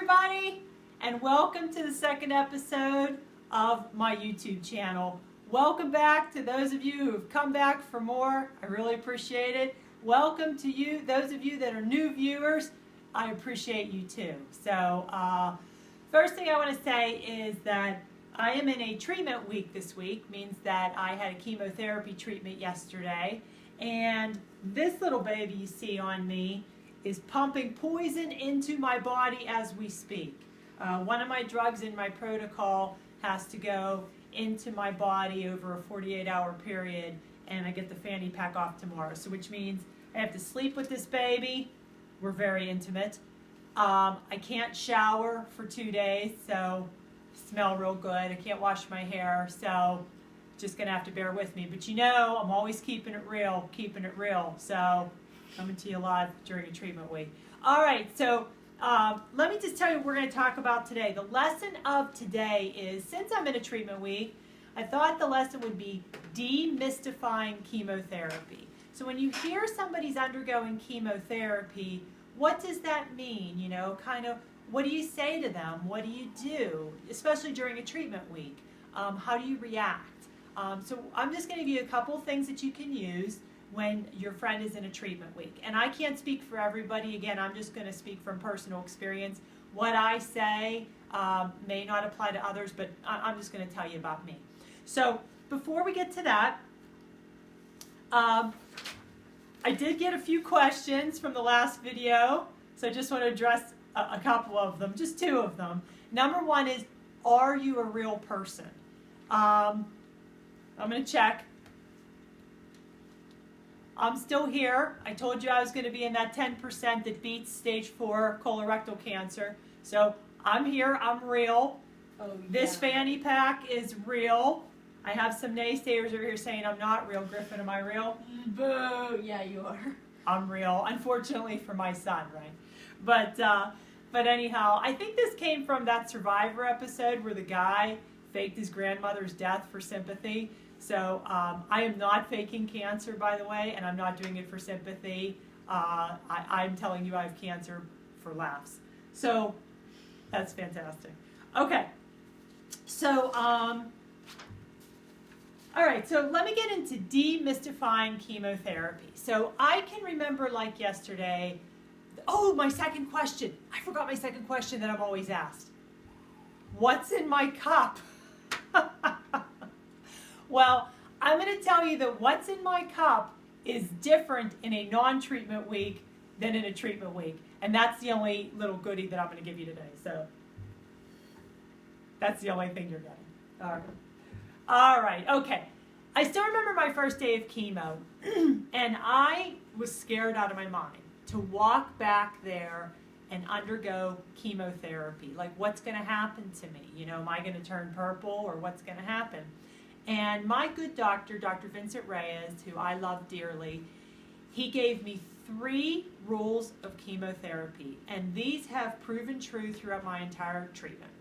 everybody, and welcome to the second episode of my YouTube channel. Welcome back to those of you who have come back for more. I really appreciate it. Welcome to you, those of you that are new viewers. I appreciate you too. So first thing I want to say is that I am in a treatment week this week. Means that I had a chemotherapy treatment yesterday, and this little baby you see on me is pumping poison into my body as we speak. One of my drugs in my protocol has to go into my body over a 48-hour period, and I get the fanny pack off tomorrow. So which means I have to sleep with this baby. We're very intimate. I can't shower for 2 days, so I smell real good. I can't wash my hair, so just gonna have to bear with me. But you know, I'm always keeping it real. So coming to you live during a treatment week. All right, so let me just tell you what we're going to talk about today. The lesson of today is, since I'm in a treatment week, I thought the lesson would be demystifying chemotherapy. So when you hear somebody's undergoing chemotherapy, what does that mean? You know, kind of, what do you say to them? What do you do, especially during a treatment week? How do you react? So I'm just going to give you a couple of things that you can use when your friend is in a treatment week. And I can't speak for everybody. Again, I'm just going to speak from personal experience. What I say may not apply to others, but I'm just going to tell you about me. So before we get to that, I did get a few questions from the last video, so I just want to address a couple of them, just two of them. Number one is, are you a real person? I'm going to check. I'm still here. I told you I was going to be in that 10% that beats stage 4 colorectal cancer. So I'm here. I'm real. Oh, yeah. This fanny pack is real. I have some naysayers over here saying I'm not real. Griffin, am I real? Boo! Yeah, you are. I'm real. Unfortunately for my son, right? But anyhow, I think this came from that Survivor episode where the guy faked his grandmother's death for sympathy. So I am not faking cancer, by the way, and I'm not doing it for sympathy. I'm telling you I have cancer for laughs. So that's fantastic. Okay. So, all right, so let me get into demystifying chemotherapy. So I can remember, like yesterday, oh, my second question. I forgot my second question that I'm always asked. What's in my cup? Well, I'm going to tell you that what's in my cup is different in a non-treatment week than in a treatment week. And that's the only little goodie that I'm going to give you today. So that's the only thing you're getting. All right. Okay. I still remember my first day of chemo, and I was scared out of my mind to walk back there and undergo chemotherapy. Like, what's going to happen to me? You know, am I going to turn purple, or what's going to happen? And my good doctor, Dr. Vincent Reyes, who I love dearly, he gave me 3 rules of chemotherapy, and these have proven true throughout my entire treatment.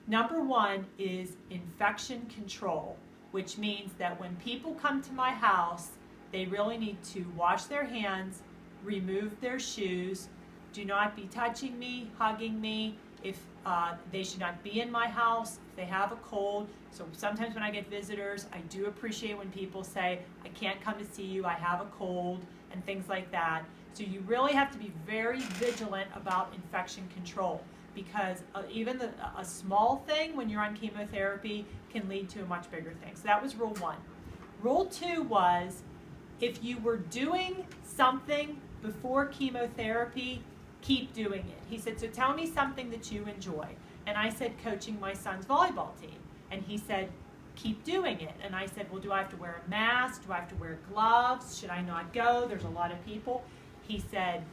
Number 1 is infection control, which means that when people come to my house, they really need to wash their hands, remove their shoes, do not be touching me, hugging me. If they should not be in my house, if they have a cold. So sometimes when I get visitors, I do appreciate when people say, I can't come to see you, I have a cold, and things like that. So you really have to be very vigilant about infection control, because even a small thing when you're on chemotherapy can lead to a much bigger thing. So that was rule 1. Rule 2 was, if you were doing something before chemotherapy, keep doing it. He said, so tell me something that you enjoy. And I said, coaching my son's volleyball team. And he said, keep doing it. And I said, well, do I have to wear a mask? Do I have to wear gloves? Should I not go? There's a lot of people. He said,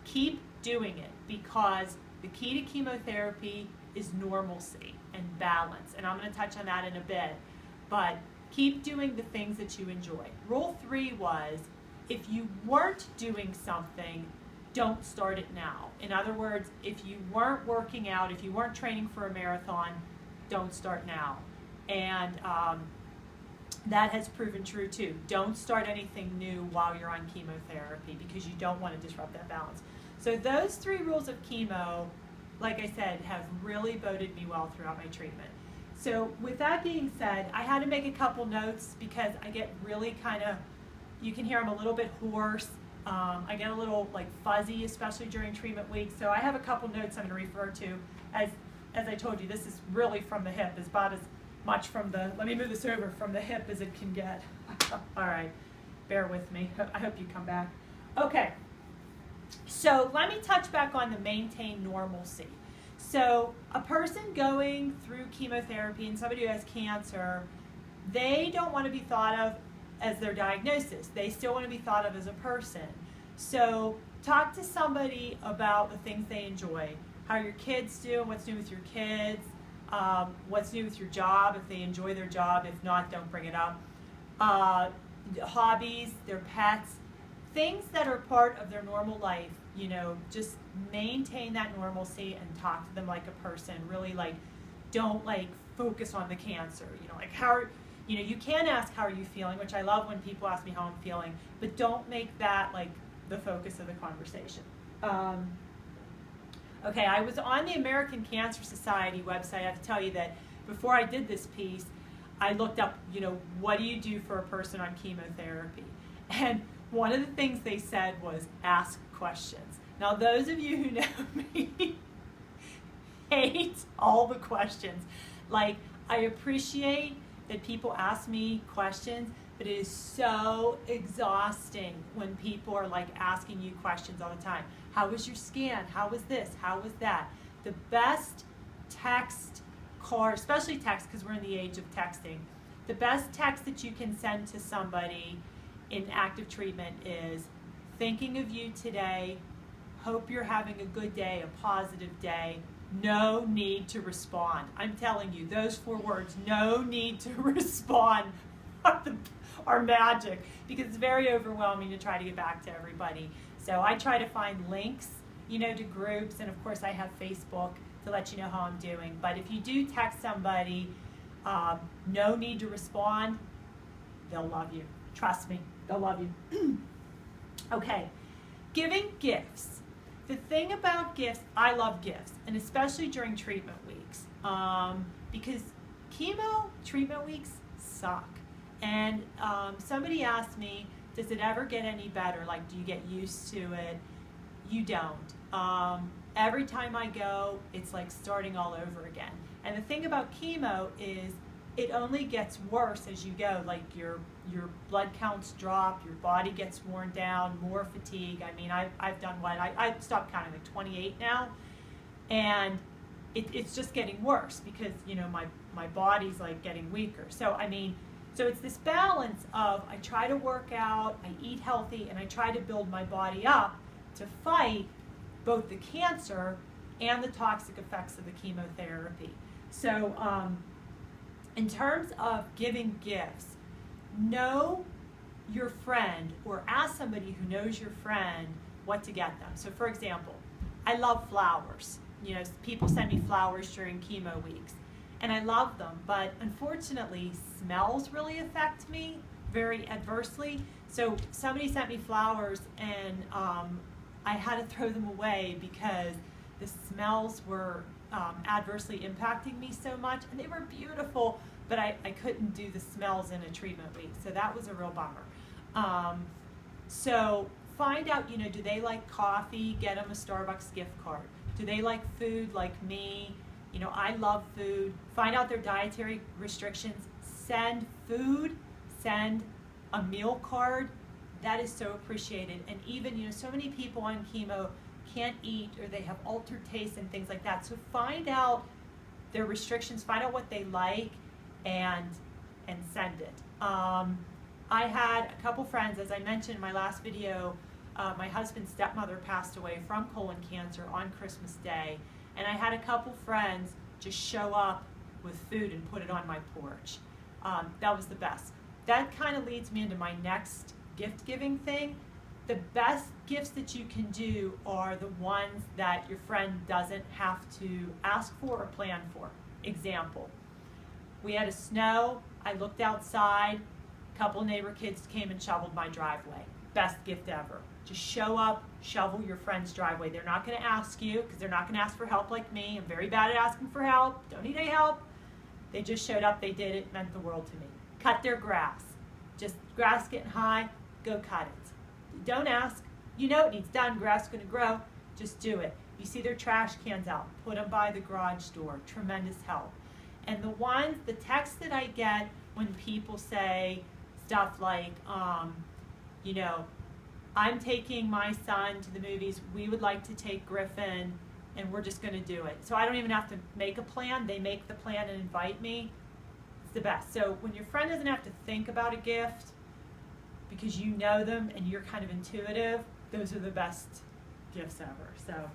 keep doing it, because the key to chemotherapy is normalcy and balance. And I'm going to touch on that in a bit. But keep doing the things that you enjoy. Rule 3 was, if you weren't doing something, don't start it now. In other words, if you weren't working out, if you weren't training for a marathon, don't start now. And that has proven true too. Don't start anything new while you're on chemotherapy, because you don't want to disrupt that balance. So those 3 rules of chemo like I said, have really boded me well throughout my treatment. So with that being said, I had to make a couple notes because I get really kind of, you can hear I'm a little bit hoarse. I get a little like fuzzy, especially during treatment week. So I have a couple notes I'm going to refer to. As I told you, this is really from the hip, is about as much from the, let me move this over, from the hip as it can get. All right, bear with me. I hope you come back. Okay, so let me touch back on the maintain normalcy. So a person going through chemotherapy and somebody who has cancer, they don't want to be thought of as their diagnosis. They still want to be thought of as a person. So talk to somebody about the things they enjoy, how your kids do, what's new with your kids, what's new with your job, if they enjoy their job. If not, don't bring it up. Hobbies, their pets, things that are part of their normal life. You know, just maintain that normalcy and talk to them like a person. Really, like, don't like focus on the cancer. You know, like how, you know, you can ask how are you feeling, which I love when people ask me how I'm feeling, but don't make that like the focus of the conversation. Okay, I was on the American Cancer Society website. I have to tell you that before I did this piece, I looked up, you know, what do you do for a person on chemotherapy? And one of the things they said was ask questions. Now, those of you who know me hate all the questions. Like, I appreciate that people ask me questions, but it is so exhausting when people are like asking you questions all the time. How was your scan? How was this? How was that? The best text card, especially text because we're in the age of texting, the best text that you can send to somebody in active treatment is thinking of you today, hope you're having a good day, a positive day, no need to respond. I'm telling you, those 4 words, no need to respond, are magic because it's very overwhelming to try to get back to everybody. So I try to find links, you know, to groups, and of course I have Facebook to let you know how I'm doing. But if you do text somebody, no need to respond, they'll love you. Trust me, they'll love you. Okay, giving gifts. The thing about gifts, I love gifts, and especially during treatment weeks, because chemo treatment weeks suck. And somebody asked me, does it ever get any better? Like, do you get used to it? You don't. Every time I go, it's like starting all over again. And the thing about chemo is it only gets worse as you go. Like your blood counts drop, your body gets worn down, more fatigue. I mean, I've done what? I've stopped counting, like 28 now. And it's just getting worse because, you know, my body's like getting weaker. So, I mean, so it's this balance of I try to work out, I eat healthy, and I try to build my body up to fight both the cancer and the toxic effects of the chemotherapy. So in terms of giving gifts, know your friend or ask somebody who knows your friend what to get them. So for example, I love flowers. You know, people send me flowers during chemo weeks. And I love them, but unfortunately, smells really affect me very adversely. So somebody sent me flowers, and I had to throw them away because the smells were adversely impacting me so much. And they were beautiful, but I couldn't do the smells in a treatment week. So that was a real bummer. So find out, you know, do they like coffee? Get them a Starbucks gift card. Do they like food like me? You know, I love food. Find out their dietary restrictions. Send food, send a meal card. That is so appreciated. And even, you know, so many people on chemo can't eat or they have altered tastes and things like that. So find out their restrictions, find out what they like, and send it. I had a couple friends, as I mentioned in my last video, my husband's stepmother passed away from colon cancer on Christmas Day. And I had a couple friends just show up with food and put it on my porch. That was the best. That kind of leads me into my next gift giving thing. The best gifts that you can do are the ones that your friend doesn't have to ask for or plan for. Example, we had snow, I looked outside, a couple neighbor kids came and shoveled my driveway. best gift ever. Just show up, shovel your friend's driveway. They're not going to ask you because they're not going to ask for help like me. I'm very bad at asking for help. Don't need any help. They just showed up, they did it, meant the world to me. Cut their grass. Just grass getting high, go cut it. Don't ask. You know it needs done, grass is going to grow. Just do it. You see their trash cans out, put them by the garage door. Tremendous help. And the texts that I get when people say stuff like, you know, I'm taking my son to the movies, we would like to take Griffin, and we're just going to do it. So I don't even have to make a plan. They make the plan and invite me. It's the best. So when your friend doesn't have to think about a gift because you know them and you're kind of intuitive, those are the best gifts ever. So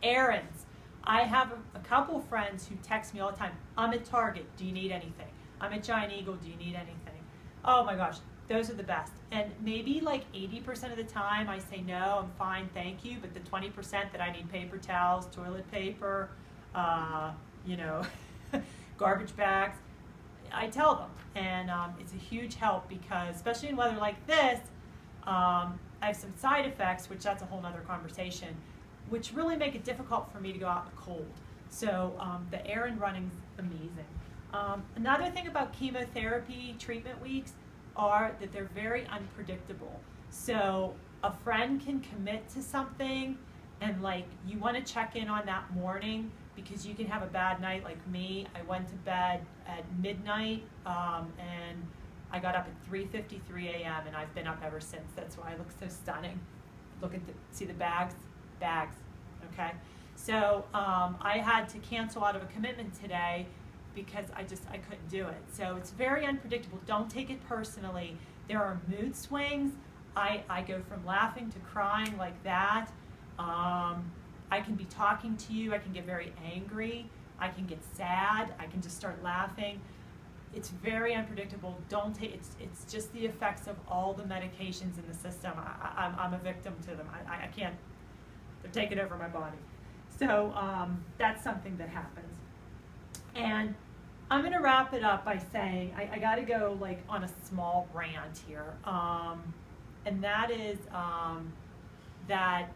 errands. I have a couple friends who text me all the time. I'm at Target. Do you need anything? I'm at Giant Eagle. Do you need anything? Oh my gosh. Those are the best. And maybe like 80% of the time I say, no, I'm fine, thank you. But the 20% that I need paper towels, toilet paper, you know, garbage bags, I tell them. And it's a huge help because, especially in weather like this, I have some side effects, which that's a whole nother conversation, which really make it difficult for me to go out in the cold. So the errand running's amazing. Another thing about chemotherapy treatment weeks are that they're very unpredictable. So a friend can commit to something and like you want to check in on that morning because you can have a bad night like me. I went to bed at midnight and I got up at 3:53 a.m. and I've been up ever since. That's why I look so stunning. Look at see the bags, okay? So I had to cancel out of a commitment today because I couldn't do it. So it's very unpredictable. Don't take it personally. There are mood swings. I go from laughing to crying like that. I can be talking to you. I can get very angry. I can get sad. I can just start laughing. It's very unpredictable. Don't take it's just the effects of all the medications in the system. I'm a victim to them. I can't. They're taking over my body. So that's something that happens. And I'm going to wrap it up by saying I got to go like on a small rant here, and that is that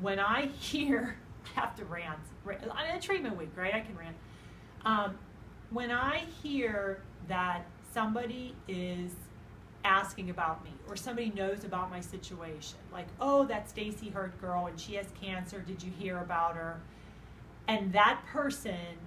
when I hear I have to rant. I'm in a treatment week, right? I can rant. When I hear that somebody is asking about me or somebody knows about my situation, like, oh, that Stacy Hurt girl and she has cancer, did you hear about her? And that person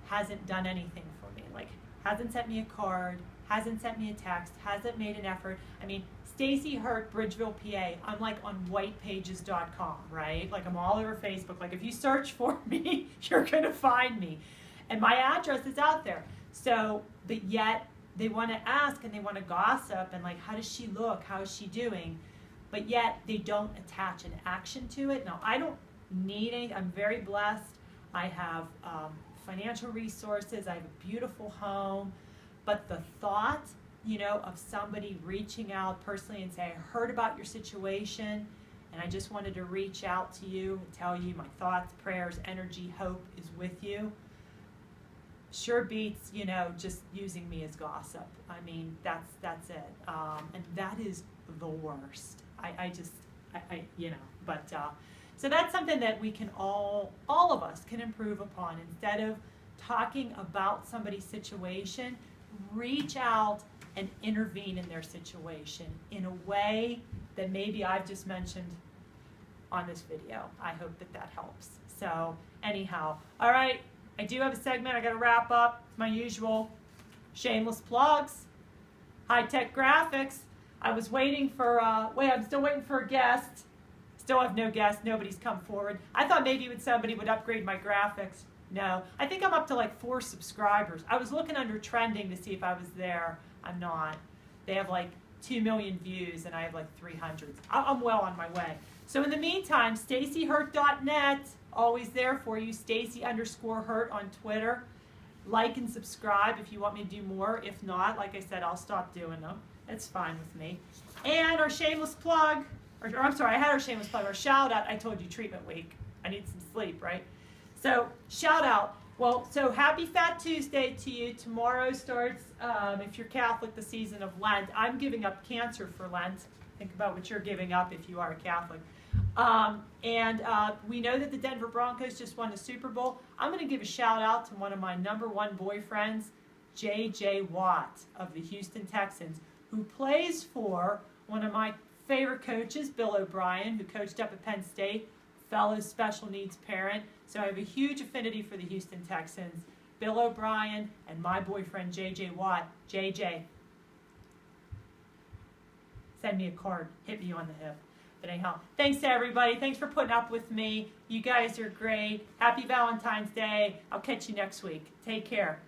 hasn't done anything for me, like hasn't sent me a card, hasn't sent me a text, hasn't made an effort. I mean, Stacy Hurt, Bridgeville, PA, I'm like on whitepages.com, right? Like I'm all over Facebook. Like if you search for me, you're gonna find me. And my address is out there. So, but yet they want to ask and they want to gossip and like, how does she look? How is she doing? But yet they don't attach an action to it. Now, I don't need any, I'm very blessed. I have financial resources. I have a beautiful home. But the thought, you know, of somebody reaching out personally and say, I heard about your situation and I just wanted to reach out to you and tell you my thoughts, prayers, energy, hope is with you. Sure beats, you know, just using me as gossip. I mean, that's it. And that is the worst. I you know, but, so that's something that we can all of us can improve upon. Instead of talking about somebody's situation, reach out and intervene in their situation in a way that maybe I've just mentioned on this video. I hope that that helps. So anyhow, all right. I do have a segment. I got to wrap up. It's my usual shameless plugs. High-tech graphics. I was waiting for, I'm still waiting for a guest. Still have no guest. Nobody's come forward. I thought maybe somebody would upgrade my graphics. No. I think I'm up to like 4 subscribers. I was looking under trending to see if I was there. I'm not. They have like 2 million views and I have like 300. I'm well on my way. So in the meantime, stacyhurt.net. Always there for you, Stacy_Hurt on Twitter. Like and subscribe if you want me to do more. If not, like I said, I'll stop doing them. It's fine with me. And our shameless plug, or I'm sorry, I had our shameless plug, our shout out. I told you treatment week. I need some sleep, right? So shout out. Well, so happy Fat Tuesday to you. Tomorrow starts, if you're Catholic, the season of Lent. I'm giving up cancer for Lent. Think about what you're giving up if you are a Catholic. We know that the Denver Broncos just won the Super Bowl. I'm going to give a shout out to one of my #1 boyfriends, J.J. Watt of the Houston Texans, who plays for one of my favorite coaches, Bill O'Brien, who coached up at Penn State, fellow special needs parent. So I have a huge affinity for the Houston Texans, Bill O'Brien, and my boyfriend, J.J. Watt. J.J., send me a card. Hit me on the hip. But anyhow, thanks to everybody. Thanks for putting up with me. You guys are great. Happy Valentine's Day. I'll catch you next week. Take care.